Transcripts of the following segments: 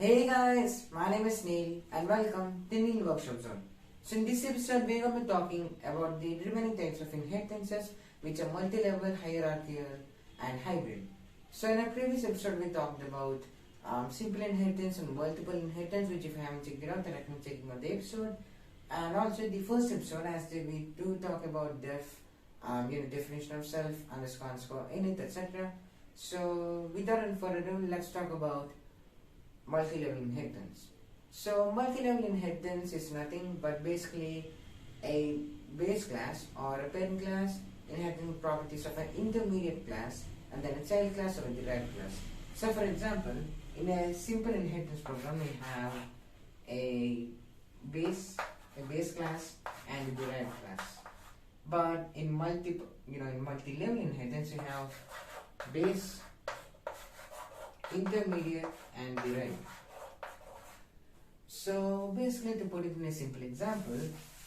Hey guys, my name is Neel and welcome to Neel Workshop Zone. So in this episode we will be talking about the remaining types of inheritances which are multi-level, hierarchical and hybrid. So in our previous episode we talked about simple inheritance and multiple inheritance, which if you haven't checked it out then I can check out the episode. And also the first episode as we do talk about definition of self, underscore, init, etc. So without any further ado, let's talk about multi-level inheritance. So multi-level inheritance is nothing but basically a base class or a parent class inheriting properties of an intermediate class and then a child class or a derived class. So for example, in a simple inheritance program we have a base class and a derived class. But in multi-level inheritance we have base, intermediate and derived. So basically, to put it in a simple example,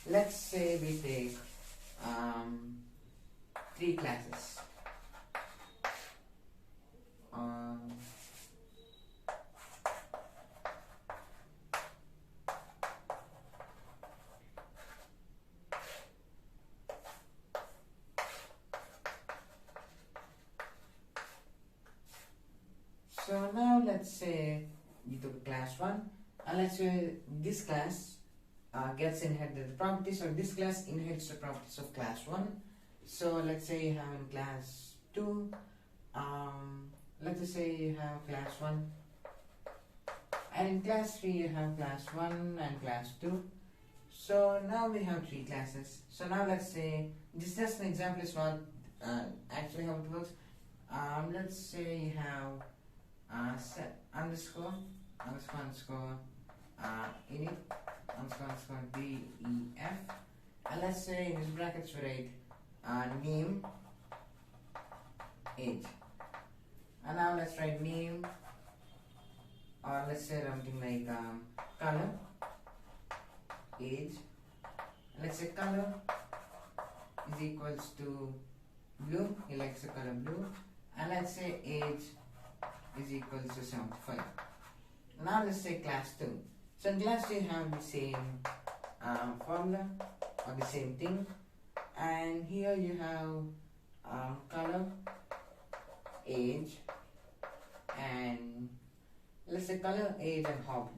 let's say we take three classes. So now let's say we took class 1 and let's say this class gets inherited the properties, or this class inherits the properties of class 1. So let's say you have in class 2, let's just say you have class 1 and in class 3 you have class 1 and class 2. So now we have three classes. So now let's say, this is just an example, it's not actually how it works. Let's say you have set underscore init underscore def, and let's say in this brackets we write name age, and now let's write name, or let's say something like color age, and let's say color is equals to blue, he likes the color blue, and let's say age is equals to 75. Now let's say class 2. So in class 2 you have the same formula or the same thing, and here you have color, age, and let's say color, age and hobby.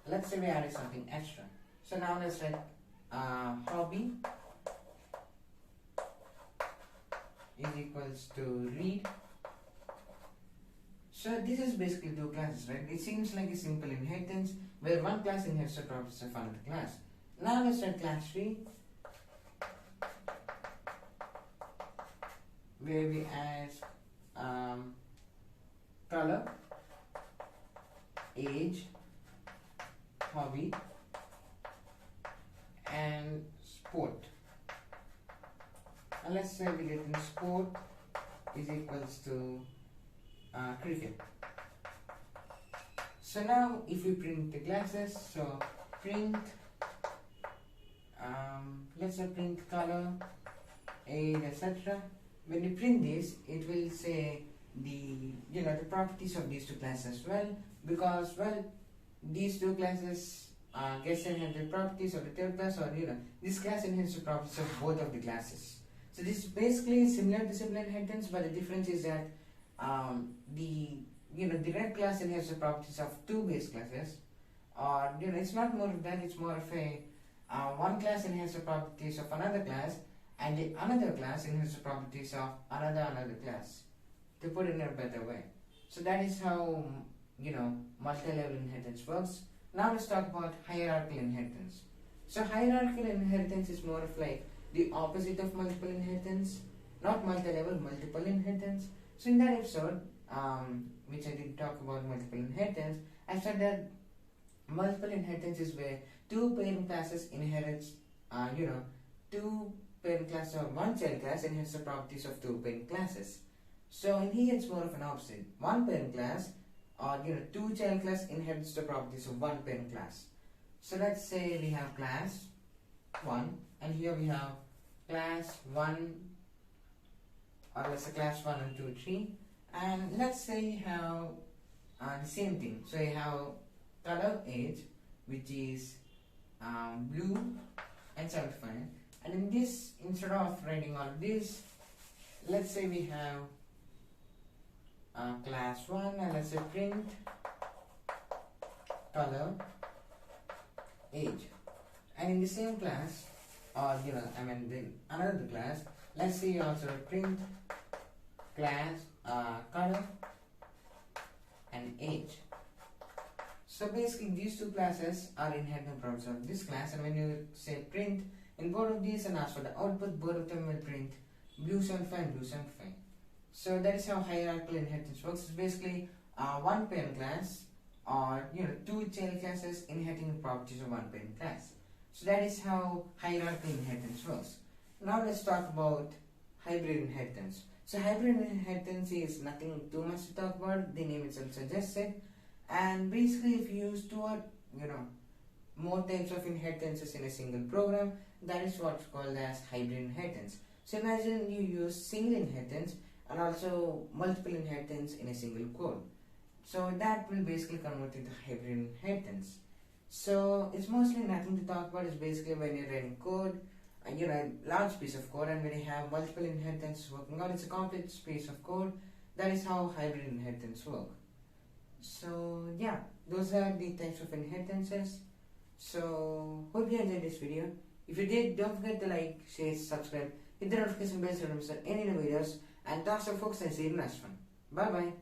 Let's say we added something extra. So now let's write hobby is equals to read. So this is basically two classes, right? It seems like a simple inheritance where one class inherits the properties of another class. Now let's start class 3, where we add color, age, hobby and sport. And let's say we get in sport is equals to cricket. So now if we print the classes, so print let's say print color, age, etc. When you print this, it will say the properties of these two classes as well, because these two classes gets inherited properties of the third class, or this class inherits the properties of both of the classes. So this is basically similar to simple inheritance, but the difference is that the derived class inherits the properties of two base classes, or it's not more of that, it's more of a one class inherits the properties of another class, and the another class inherits the properties of another class, to put it in a better way. So that is how multi-level inheritance works. Now let's talk about hierarchical inheritance. So hierarchical inheritance is more of like the opposite of multiple inheritance, not multi-level, multiple inheritance. So in that episode, which I did talk about multiple inheritance, I said that multiple inheritance is where two parent classes inherits, two parent classes or one child class inherits the properties of two parent classes. So in here it's more of an opposite. One parent class or two child class inherits the properties of one parent class. So let's say we have class 1 and here we have class 1, or let's say class 1 and 2, 3, and let's say you have the same thing. So you have color age, which is blue and 75, and in this, instead of writing all this, let's say we have class 1, and let's say print color age, and in the same class, or then another class, let's say you also print class color and age. So basically these two classes are inherent properties of this class, and when you say print in both of these and ask for the output, both of them will print blue 75 and blue 75. So that is how hierarchical inheritance works. It's basically one parent class, or two child classes inheriting the properties of one parent class. So that is how hierarchical inheritance works. Now let's talk about hybrid inheritance. So hybrid inheritance is nothing too much to talk about. The name itself suggests it. And basically, if you use two or more types of inheritances in a single program, that is what's called as hybrid inheritance. So imagine you use single inheritance and also multiple inheritance in a single code. So that will basically convert into hybrid inheritance. So it's mostly nothing to talk about. It's basically when you're writing code, a large piece of code, and when you have multiple inheritances working out, it's a complex piece of code. That is how hybrid inheritance work. So yeah, those are the types of inheritances. So hope you enjoyed this video. If you did, don't forget to like, share, subscribe, hit the notification bell so you don't miss any new videos, and talk to folks and see you in the next one. Bye bye.